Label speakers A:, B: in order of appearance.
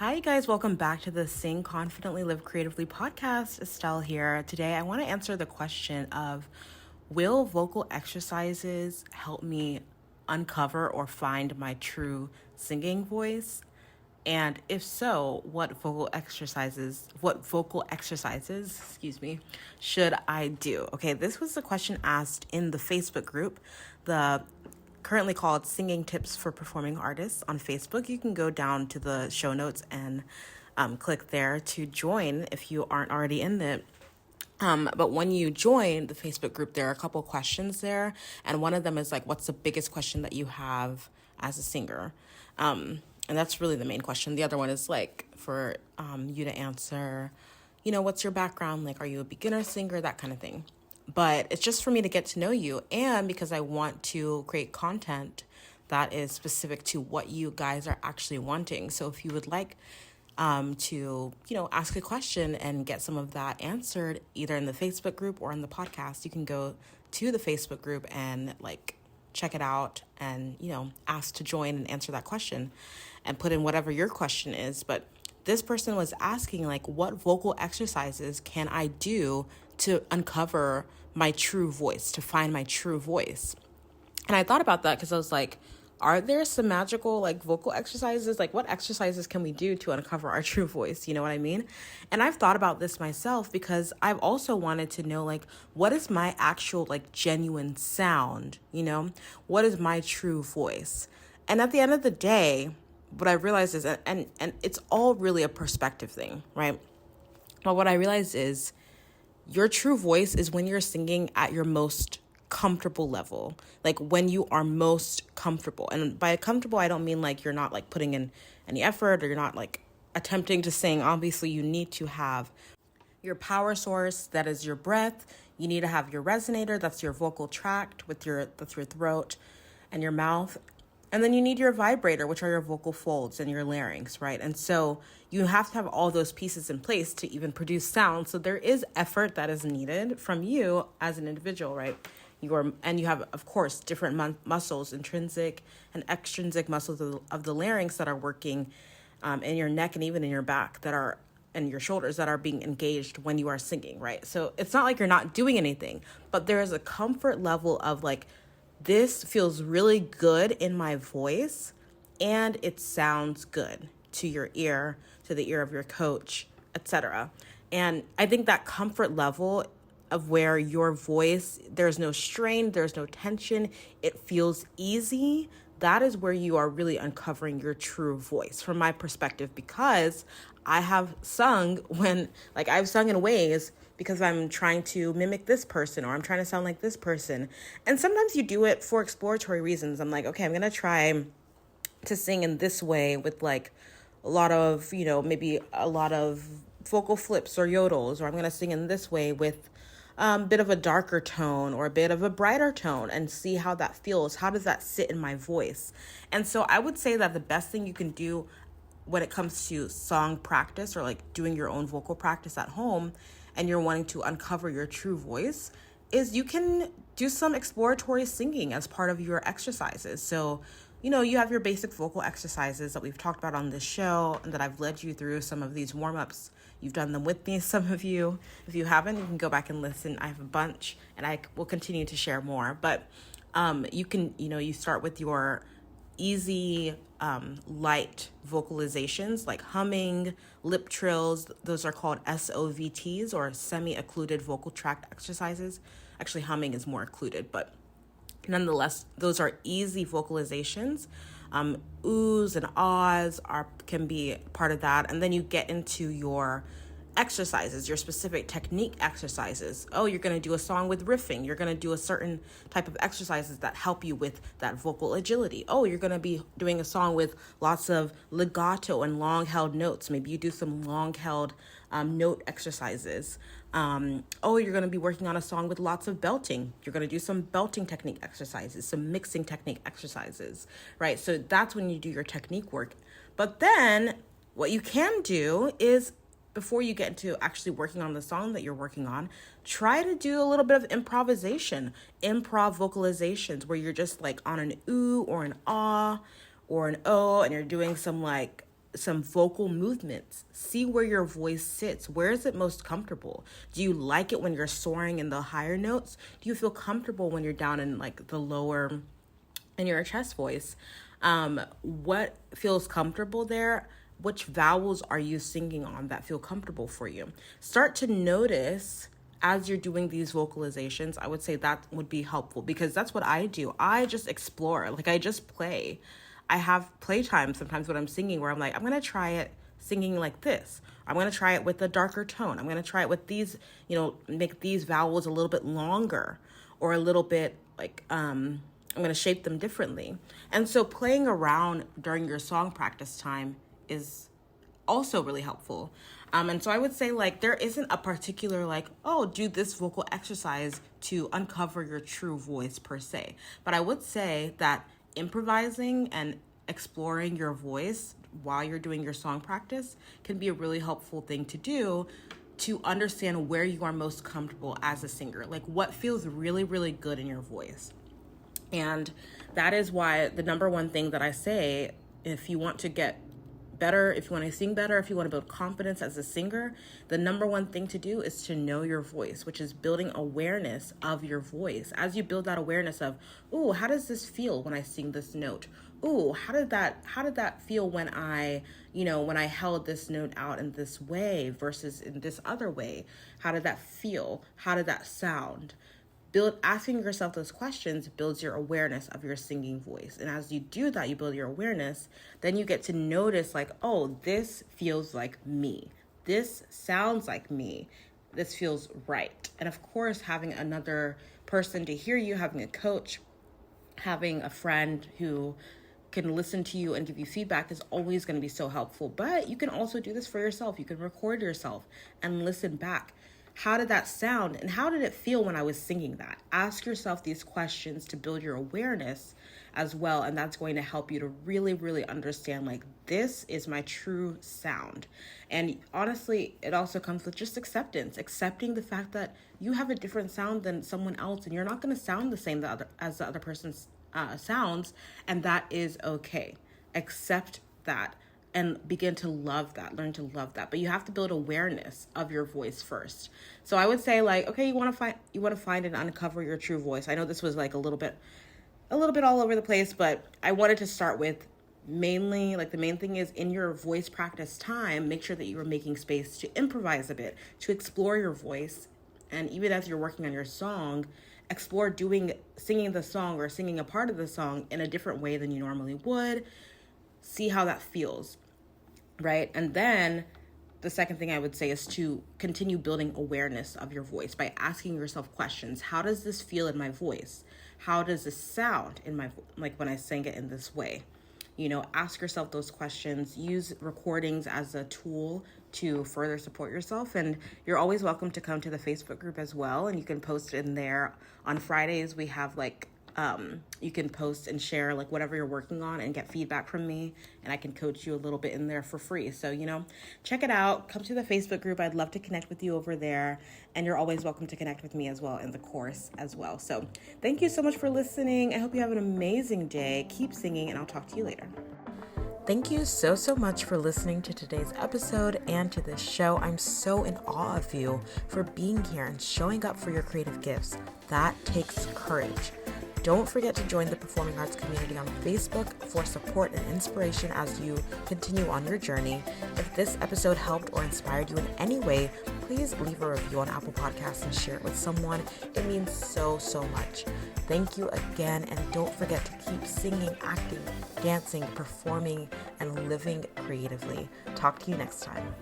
A: Hi, you guys. Welcome back to the Sing Confidently Live Creatively podcast. Estelle here. Today, I want to answer the question of will vocal exercises help me uncover or find my true singing voice? And if so, should I do? Okay, this was the question asked in the Facebook group, the currently called Singing Tips for Performing Artists on Facebook. You can go down to the show notes and click there to join if you aren't already in it. But when you join the Facebook group, there are a couple questions there. And one of them is like, what's the biggest question that you have as a singer? And that's really the main question. The other one is like for you to answer, what's your background? Like, are you a beginner singer? That kind of thing. But it's just for me to get to know you and because I want to create content that is specific to what you guys are actually wanting. So if you would like to, ask a question and get some of that answered either in the Facebook group or in the podcast, you can go to the Facebook group and check it out and, ask to join and answer that question and put in whatever your question is. But this person was asking what vocal exercises can I do to uncover my true voice, to find my true voice. And I thought about that because I was like, are there some magical vocal exercises? What exercises can we do to uncover our true voice? You know what I mean? And I've thought about this myself because I've also wanted to know what is my actual genuine sound? What is my true voice? And at the end of the day, what I realized is, and it's all really a perspective thing, right? But what I realized is your true voice is when you're singing at your most comfortable level, when you are most comfortable. And by comfortable, I don't mean you're not putting in any effort or you're not attempting to sing. Obviously, you need to have your power source, that is your breath. You need to have your resonator, that's your vocal tract that's your throat and your mouth. And then you need your vibrator, which are your vocal folds and your larynx, right? And so you have to have all those pieces in place to even produce sound. So there is effort that is needed from you as an individual, right? You have, of course, different muscles, intrinsic and extrinsic muscles of the larynx that are working in your neck and even in your back and your shoulders that are being engaged when you are singing, right? So it's not like you're not doing anything, but there is a comfort level of this feels really good in my voice and it sounds good to your ear, to the ear of your coach, etc. And I think that comfort level of where your voice, there's no strain, there's no tension, it feels easy, that is where you are really uncovering your true voice from my perspective, because I have sung I've sung in ways because I'm trying to mimic this person or I'm trying to sound like this person. And sometimes you do it for exploratory reasons. I'm like, okay, I'm going to try to sing in this way with a lot of, maybe a lot of vocal flips or yodels, or I'm going to sing in this way with a bit of a darker tone or a bit of a brighter tone and see how that feels. How does that sit in my voice? And so I would say that the best thing you can do when it comes to song practice or doing your own vocal practice at home and you're wanting to uncover your true voice is you can do some exploratory singing as part of your exercises. So, you have your basic vocal exercises that we've talked about on this show and that I've led you through some of these warm-ups. You've done them with me, some of you. If you haven't, you can go back and listen. I have a bunch and I will continue to share more. But you can, you start with your easy, light vocalizations like humming, lip trills. Those are called SOVTs or semi-occluded vocal tract exercises. Actually, humming is more occluded, but nonetheless, those are easy vocalizations. Oohs and ahs can be part of that. And then you get into your exercises, your specific technique exercises. Oh, you're going to do a song with riffing. You're going to do a certain type of exercises that help you with that vocal agility. Oh, you're going to be doing a song with lots of legato and long held notes. Maybe you do some long held note exercises. Oh, you're going to be working on a song with lots of belting. You're going to do some belting technique exercises, some mixing technique exercises, right? So that's when you do your technique work. But then what you can do is, before you get into actually working on the song that you're working on, try to do a little bit of improvisation, improv vocalizations where you're just on an ooh or an ah or an oh, and you're doing some some vocal movements. See where your voice sits. Where is it most comfortable? Do you like it when you're soaring in the higher notes? Do you feel comfortable when you're down in like the lower, in your chest voice? What feels comfortable there? Which vowels are you singing on that feel comfortable for you? Start to notice as you're doing these vocalizations. I would say that would be helpful, because that's what I do. I just explore, like I just play. I have playtime sometimes when I'm singing where I'm like, I'm going to try it singing like this. I'm going to try it with a darker tone. I'm going to try it with these, make these vowels a little bit longer, or a little bit like, I'm going to shape them differently. And so playing around during your song practice time is also really helpful. And so I would say like there isn't a particular like, oh, do this vocal exercise to uncover your true voice per se. But I would say that improvising and exploring your voice while you're doing your song practice can be a really helpful thing to do to understand where you are most comfortable as a singer, like what feels really, really good in your voice. And that is why the number one thing that I say, if you want to get better, if you want to sing better, if you want to build confidence as a singer, the number one thing to do is to know your voice, which is building awareness of your voice. As you build that awareness of, ooh, how does this feel when I sing this note? Ooh, how did that feel when I held this note out in this way versus in this other way? How did that feel? How did that sound? Asking yourself those questions builds your awareness of your singing voice. And as you do that, you build your awareness, then you get to notice like, oh, this feels like me. This sounds like me. This feels right. And of course, having another person to hear you, having a coach, having a friend who can listen to you and give you feedback is always going to be so helpful. But you can also do this for yourself. You can record yourself and listen back. How did that sound? And how did it feel when I was singing that? Ask yourself these questions to build your awareness as well. And that's going to help you to really, really understand, like, this is my true sound. And honestly, it also comes with just accepting the fact that you have a different sound than someone else, and you're not going to sound the same as the other person's sounds. And that is okay. Accept that. And begin to love that, learn to love that. But you have to build awareness of your voice first. So I would say like, okay, you want to find and uncover your true voice. I know this was like a little bit all over the place, but I wanted to start with mainly like the main thing is in your voice practice time, make sure that you are making space to improvise a bit, to explore your voice. And even as you're working on your song, explore singing the song or singing a part of the song in a different way than you normally would. See how that feels. Right? And then the second thing I would say is to continue building awareness of your voice by asking yourself questions. How does this feel in my voice? How does this sound in my, like when I sing it in this way? Ask yourself those questions. Use recordings as a tool to further support yourself. And you're always welcome to come to the Facebook group as well. And you can post in there. On Fridays, we have you can post and share like whatever you're working on and get feedback from me, and I can coach you a little bit in there for free. So, check it out. Come to the Facebook group. I'd love to connect with you over there, and you're always welcome to connect with me as well in the course as well. So thank you so much for listening. I hope you have an amazing day. Keep singing, and I'll talk to you later. Thank you so much for listening to today's episode and to this show. I'm so in awe of you for being here and showing up for your creative gifts. That takes courage. Don't forget to join the Performing Arts community on Facebook for support and inspiration as you continue on your journey. If this episode helped or inspired you in any way, please leave a review on Apple Podcasts and share it with someone. It means so much. Thank you again, and don't forget to keep singing, acting, dancing, performing, and living creatively. Talk to you next time.